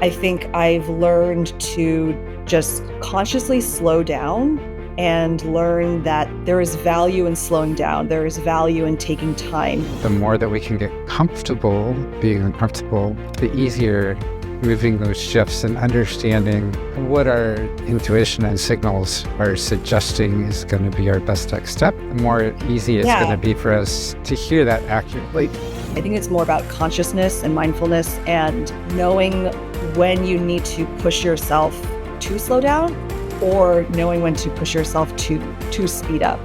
I think I've learned to just consciously slow down and learn that there is value in slowing down. There is value in taking time. The more that we can get comfortable being uncomfortable, the easier moving those shifts and understanding what our intuition and signals are suggesting is going to be our best next step, the more easy it's going to be for us to hear that accurately. I think it's more about consciousness and mindfulness and knowing when you need to push yourself to slow down or knowing when to push yourself to speed up.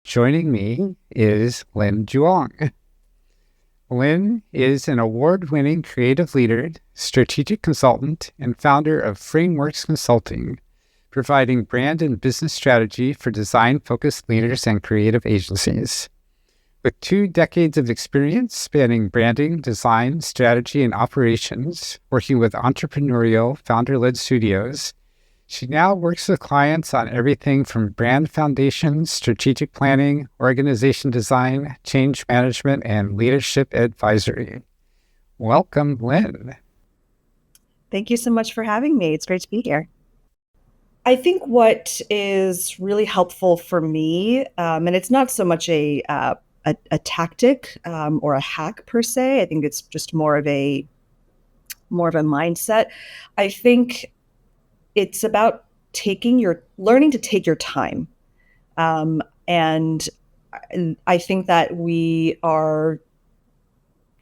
Joining me is Lynn Juang. Lynn is an award-winning creative leader, strategic consultant, and founder of Frameworks Consulting, providing brand and business strategy for design-focused leaders and creative agencies. With 2 decades of experience spanning branding, design, strategy, and operations, working with entrepreneurial, founder-led studios, she now works with clients on everything from brand foundations, strategic planning, organization design, change management, and leadership advisory. Welcome, Lynn. Thank you so much for having me. It's great to be here. I think what is really helpful for me, and it's not so much a tactic or a hack per se. I think it's just more of a mindset. I think it's about learning to take your time. And I think that we are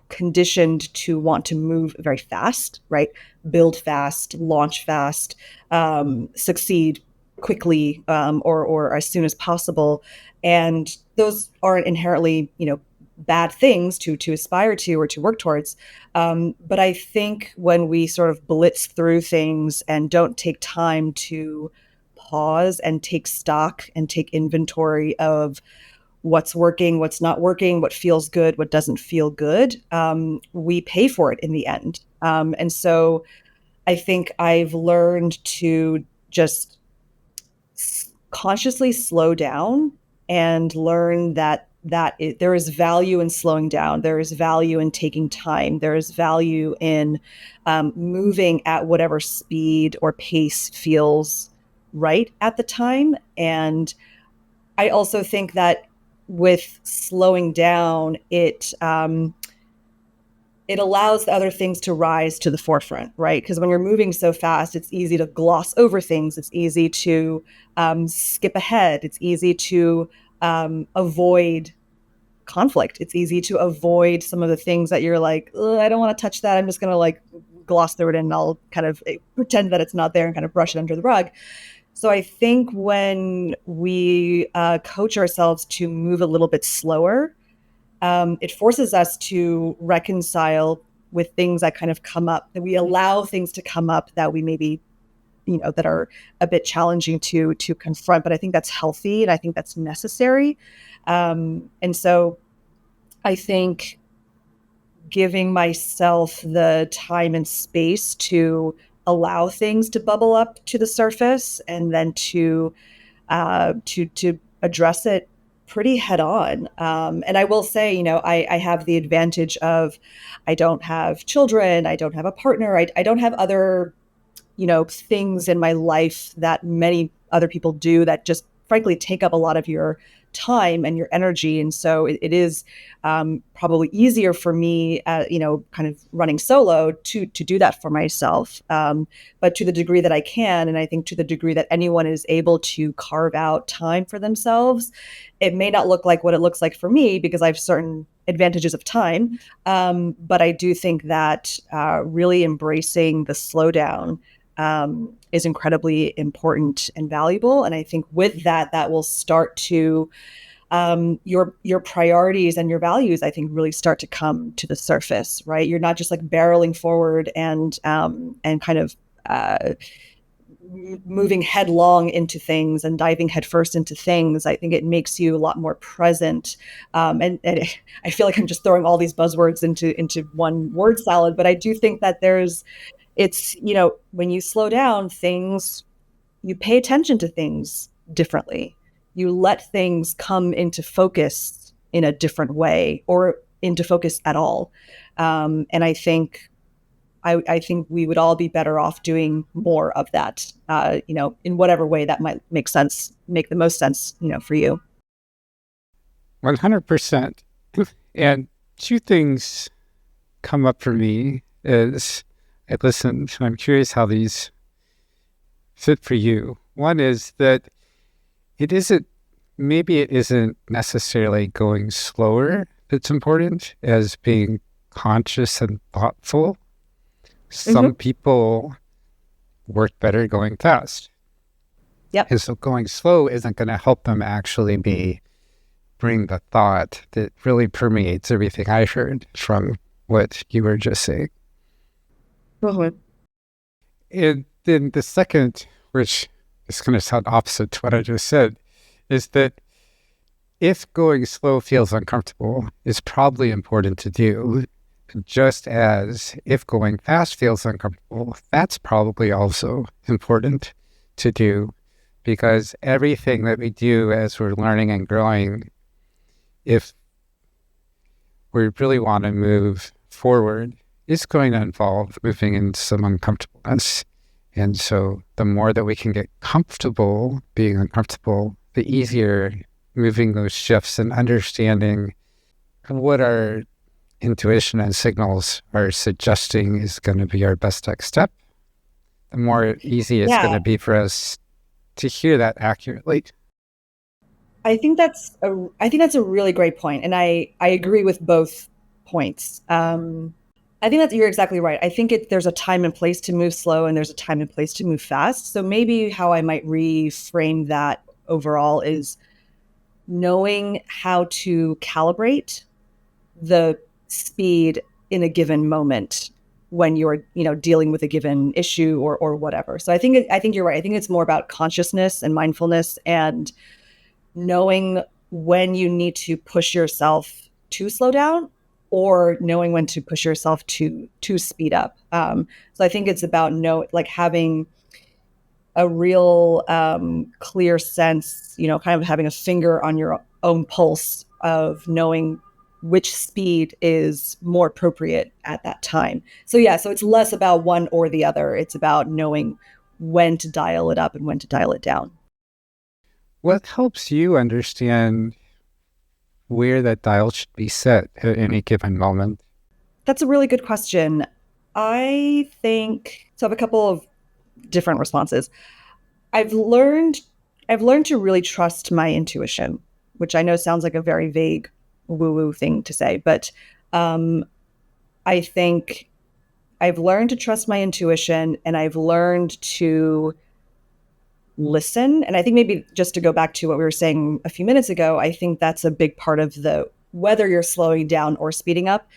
conditioned to want to move very fast, right? Build fast, launch fast, succeed quickly, or as soon as possible. And those aren't inherently, bad things to aspire to or to work towards. But I think when we sort of blitz through things and don't take time to pause and take stock and take inventory of what's working, what's not working, what feels good, what doesn't feel good, we pay for it in the end. And so I think I've learned to just consciously slow down and learn that there is value in slowing down. There is value in taking time. There is value in moving at whatever speed or pace feels right at the time. And I also think that with slowing down, it allows the other things to rise to the forefront, right? Because when you're moving so fast, it's easy to gloss over things. It's easy to skip ahead. It's easy to avoid conflict. It's easy to avoid some of the things that you're like, I don't want to touch that. I'm just going to gloss through it and I'll kind of pretend that it's not there and kind of brush it under the rug. So I think when we coach ourselves to move a little bit slower, it forces us to reconcile with things that kind of come up, that we allow things to come up that we maybe, that are a bit challenging to confront. But I think that's healthy and I think that's necessary. And so I think giving myself the time and space to allow things to bubble up to the surface and then to address it pretty head on. And I will say, I have the advantage of, I don't have children, I don't have a partner, I don't have other, things in my life that many other people do that just frankly take up a lot of your time and your energy. And so it is probably easier for me, kind of running solo to do that for myself. But to the degree that I can, and I think to the degree that anyone is able to carve out time for themselves, it may not look like what it looks like for me because I have certain advantages of time. But I do think that really embracing the slowdown is incredibly important and valuable. And I think with that will start to your priorities and your values, I think, really start to come to the surface, right? You're not just barreling forward and kind of moving headlong into things and diving headfirst into things. I think it makes you a lot more present. And I feel like I'm just throwing all these buzzwords into one word salad, but I do think that it's, when you slow down things, you pay attention to things differently. You let things come into focus in a different way, or into focus at all. And I think we would all be better off doing more of that, in whatever way that might make the most sense, for you. 100%. And two things come up for me as I listen, and I'm curious how these fit for you. One is that maybe it isn't necessarily going slower that's important as being conscious and thoughtful. Some Mm-hmm. people work better going fast. Yep. And so going slow isn't going to help them actually bring the thought that really permeates everything I heard from what you were just saying. Mm-hmm. And then the second, which is going to sound opposite to what I just said, is that if going slow feels uncomfortable, it's probably important to do. Just as if going fast feels uncomfortable, that's probably also important to do, because everything that we do as we're learning and growing, if we really want to move forward, is going to involve moving in some uncomfortableness. And so the more that we can get comfortable being uncomfortable, the easier moving those shifts and understanding what our intuition and signals are suggesting is going to be our best next step, the more easy it's going Yeah, to be for us to hear that accurately. I think that's a really great point, and I agree with both points. I think that you're exactly right. I think there's a time and place to move slow, and there's a time and place to move fast. So maybe how I might reframe that overall is knowing how to calibrate the speed in a given moment when you're dealing with a given issue or whatever. So I think you're right. I think it's more about consciousness and mindfulness and knowing when you need to push yourself to slow down or knowing when to push yourself to speed up. So I think it's about having a real clear sense, kind of having a finger on your own pulse of knowing which speed is more appropriate at that time. So yeah, so it's less about one or the other. It's about knowing when to dial it up and when to dial it down. What helps you understand where that dial should be set at any given moment? That's a really good question. I think so. I have a couple of different responses. I've learned I've learned to really trust my intuition, which I know sounds like a very vague woo-woo thing to say, but um, I think I've learned to trust my intuition and I've learned to listen. And I think maybe just to go back to what we were saying a few minutes ago, I think that's a big part of the whether you're slowing down or speeding up,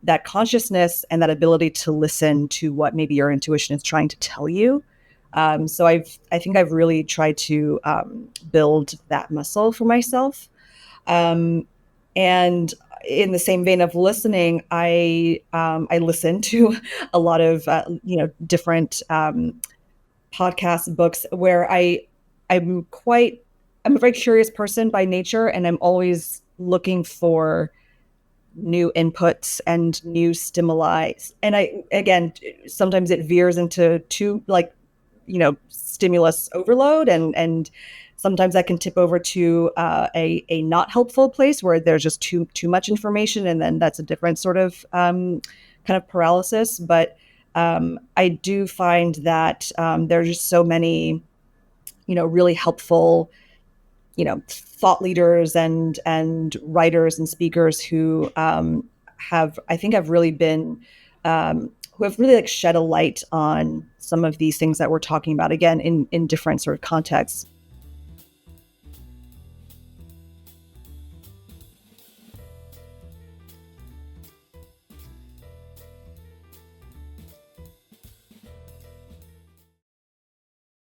that consciousness and that ability to listen to what maybe your intuition is trying to tell you. So I think I've really tried to build that muscle for myself. Um, and in the same vein of listening, I listen to a lot of different podcasts, books where I'm quite I'm a very curious person by nature, and I'm always looking for new inputs and new stimuli. And I again, sometimes it veers into too stimulus overload, and sometimes that can tip over to a not helpful place where there's just too much information, and then that's a different sort of kind of paralysis. But I do find that there's just so many really helpful thought leaders and writers and speakers who have really been who have really like shed a light on some of these things that we're talking about again in different sort of contexts.